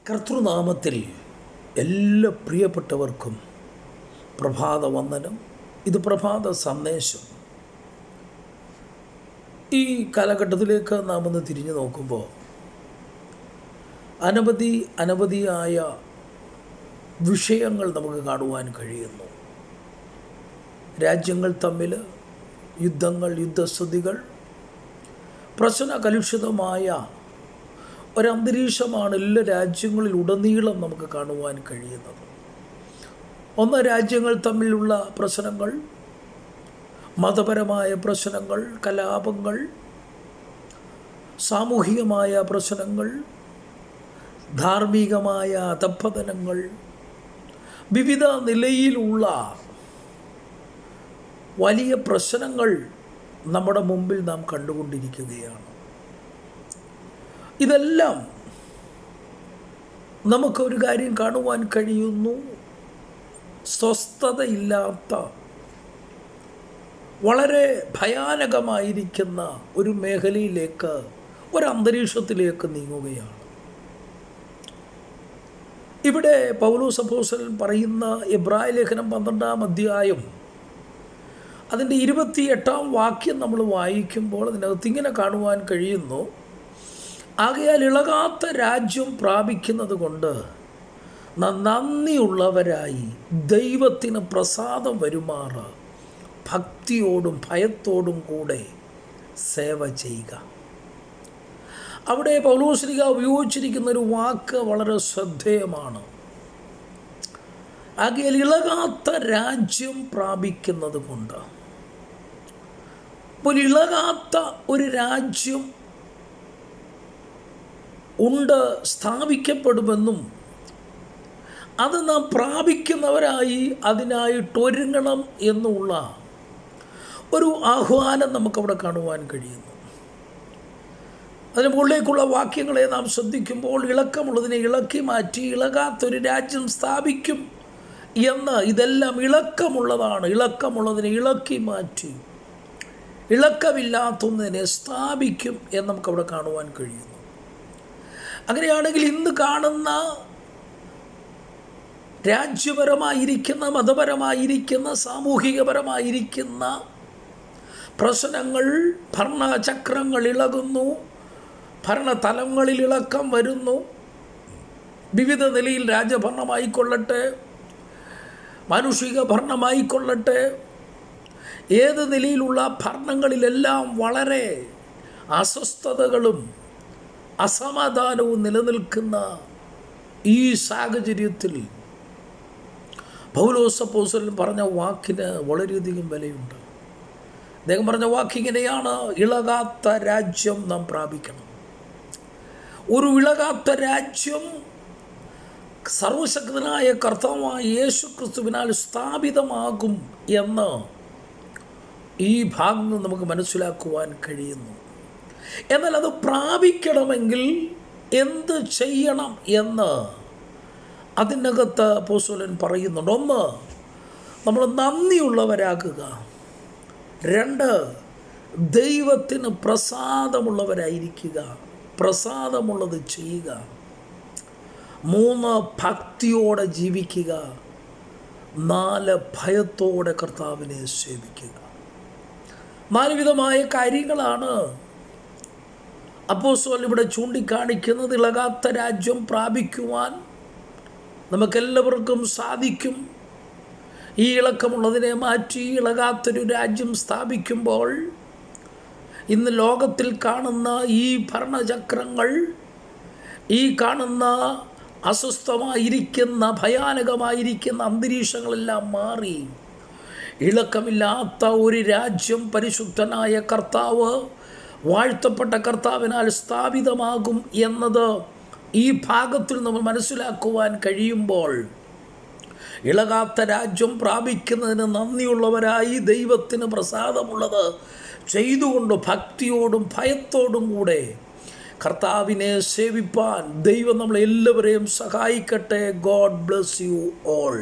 കർത്തൃനാമത്തിൽ എല്ലാ പ്രിയപ്പെട്ടവർക്കും പ്രഭാത വന്ദനം. ഇത് പ്രഭാത സന്ദേശം. ഈ കാലഘട്ടത്തിലേക്ക് നാം ഒന്ന് തിരിഞ്ഞു നോക്കുമ്പോൾ അനവധിയായ വിഷയങ്ങൾ നമുക്ക് കാണുവാൻ കഴിയുന്നു. രാജ്യങ്ങൾ തമ്മിൽ യുദ്ധങ്ങൾ, യുദ്ധസ്ഥിതികൾ, പ്രശ്നകലുഷിതമായ ഒരന്തരീക്ഷമാണ് എല്ലാ രാജ്യങ്ങളിലുടനീളം നമുക്ക് കാണുവാൻ കഴിയുന്നത്. ഒന്ന്, രാജ്യങ്ങൾ തമ്മിലുള്ള പ്രശ്നങ്ങൾ, മതപരമായ പ്രശ്നങ്ങൾ, കലാപങ്ങൾ, സാമൂഹികമായ പ്രശ്നങ്ങൾ, ധാർമ്മികമായ അധഃപതനങ്ങൾ, വിവിധ നിലയിലുള്ള വലിയ പ്രശ്നങ്ങൾ നമ്മുടെ മുമ്പിൽ നാം കണ്ടുകൊണ്ടിരിക്കുകയാണ്. ഇതെല്ലാം നമുക്കൊരു കാര്യം കാണുവാൻ കഴിയുന്നു. സ്വസ്ഥതയില്ലാത്ത, വളരെ ഭയാനകമായിരിക്കുന്ന ഒരു മേഖലയിലേക്ക്, ഒരന്തരീക്ഷത്തിലേക്ക് നീങ്ങുകയാണ്. ഇവിടെ പൗലോസ് അപ്പോസ്തലൻ പറയുന്ന എബ്രായ ലേഖനം 12-ാം അധ്യായം അതിൻ്റെ 28-ാം വാക്യം നമ്മൾ വായിക്കുമ്പോൾ അതിനകത്ത് ഇങ്ങനെ കാണുവാൻ കഴിയുന്നു: ആകയാൽ ഇളകാത്ത രാജ്യം പ്രാപിക്കുന്നത് കൊണ്ട് നന്ദിയുള്ളവരായി ദൈവത്തിന് പ്രസാദം വരുമാറ് ഭക്തിയോടും ഭയത്തോടും കൂടെ സേവ ചെയ്യുക. അവിടെ പൗലോസ്ലീഹ ഉപയോഗിച്ചിരിക്കുന്നൊരു വാക്ക് വളരെ ശ്രദ്ധേയമാണ്. ആകയാൽ ഇളകാത്ത രാജ്യം പ്രാപിക്കുന്നത് കൊണ്ട്. അപ്പോൾ ഇളകാത്ത ഒരു രാജ്യം ഉണ്ട്, സ്ഥാപിക്കപ്പെടുമെന്നും അത് നാം പ്രാപിക്കുന്നവരായി അതിനായിട്ടൊരുങ്ങണം എന്നുള്ള ഒരു ആഹ്വാനം നമുക്കവിടെ കാണുവാൻ കഴിയുന്നു. അതിന് മുകളിലേക്കുള്ള വാക്യങ്ങളെ നാം ശ്രദ്ധിക്കുമ്പോൾ ഇളക്കമുള്ളതിനെ ഇളക്കി മാറ്റി ഇളകാത്തൊരു രാജ്യം സ്ഥാപിക്കും എന്ന്, ഇതെല്ലാം ഇളക്കമുള്ളതാണ്. ഇളക്കമുള്ളതിനെ ഇളക്കി മാറ്റി ഇളക്കമില്ലാത്തൊന്നിനെ സ്ഥാപിക്കും എന്ന് നമുക്കവിടെ കാണുവാൻ കഴിയുന്നു. അങ്ങനെയാണെങ്കിൽ ഇന്ന് കാണുന്ന രാജ്യപരമായിരിക്കുന്ന, മതപരമായിരിക്കുന്ന, സാമൂഹികപരമായിരിക്കുന്ന പ്രശ്നങ്ങൾ, ഭരണചക്രങ്ങൾ ഇളകുന്നു, ഭരണതലങ്ങളിൽ ഇളക്കം വരുന്നു. വിവിധ നിലയിൽ രാജഭരണമായിക്കൊള്ളട്ടെ, മാനുഷിക ഭരണമായിക്കൊള്ളട്ടെ, ഏത് നിലയിലുള്ള ഭരണങ്ങളിലെല്ലാം വളരെ അസ്വസ്ഥതകളും അസമാധാനവും നിലനിൽക്കുന്ന ഈ സാഹചര്യത്തിൽ പൗലോസ് അപ്പോസ്തലൻ പറഞ്ഞ വാക്കിന് വളരെയധികം വിലയുണ്ട്. അദ്ദേഹം പറഞ്ഞ വാക്കിങ്ങനെയാണ്: ഇളകാത്ത രാജ്യം നാം പ്രാപിക്കണം. ഒരു ഇളകാത്ത രാജ്യം സർവശക്തനായ കർത്താവായ യേശു ക്രിസ്തുവിനാൽ സ്ഥാപിതമാകും എന്ന് ഈ ഭാഗം നമുക്ക് മനസ്സിലാക്കുവാൻ കഴിയുന്നു. എന്നാൽ അത് പ്രാപിക്കണമെങ്കിൽ എന്ത് ചെയ്യണം എന്ന് അതിനകത്ത് അപ്പോസ്തലൻ പറയുന്നുണ്ട്. ഒന്ന്, നമ്മൾ നന്ദിയുള്ളവരാകുക. രണ്ട്, ദൈവത്തിന് പ്രസാദമുള്ളവരായിരിക്കുക, പ്രസാദമുള്ളത് ചെയ്യുക. മൂന്ന്, ഭക്തിയോടെ ജീവിക്കുക. നാല്, ഭയത്തോടെ കർത്താവിനെ സേവിക്കുക. നാലുവിധമായ കാര്യങ്ങളാണ് അപ്പോസ്തലൻ ഇവിടെ ചൂണ്ടിക്കാണിക്കുന്നത്. ഇളകാത്ത രാജ്യം പ്രാപിക്കുവാൻ നമുക്കെല്ലാവർക്കും സാധിക്കും. ഈ ഇളക്കമുള്ളതിനെ മാറ്റി ഇളകാത്തൊരു രാജ്യം സ്ഥാപിക്കുമ്പോൾ ഇന്ന് ലോകത്തിൽ കാണുന്ന ഈ ഭരണചക്രങ്ങൾ, ഈ കാണുന്ന അസ്വസ്ഥമായിരിക്കുന്ന, ഭയാനകമായിരിക്കുന്ന അന്തരീക്ഷങ്ങളെല്ലാം മാറി ഇളക്കമില്ലാത്ത ഒരു രാജ്യം പരിശുദ്ധനായ കർത്താവ്, വാഴ്ത്തപ്പെട്ട കർത്താവിനാൽ സ്ഥാപിതമാകും എന്നത് ഈ ഭാഗത്തിൽ നമ്മൾ മനസ്സിലാക്കുവാൻ കഴിയുമ്പോൾ, ഇളകാത്ത രാജ്യം പ്രാപിക്കുന്നതിന് നന്ദിയുള്ളവരായി ദൈവത്തിന് പ്രസാദമുള്ളത് ചെയ്തുകൊണ്ട് ഭക്തിയോടും ഭയത്തോടും കൂടെ കർത്താവിനെ സേവിപ്പാൻ ദൈവം നമ്മളെല്ലാവരെയും സഹായിക്കട്ടെ. God bless you all.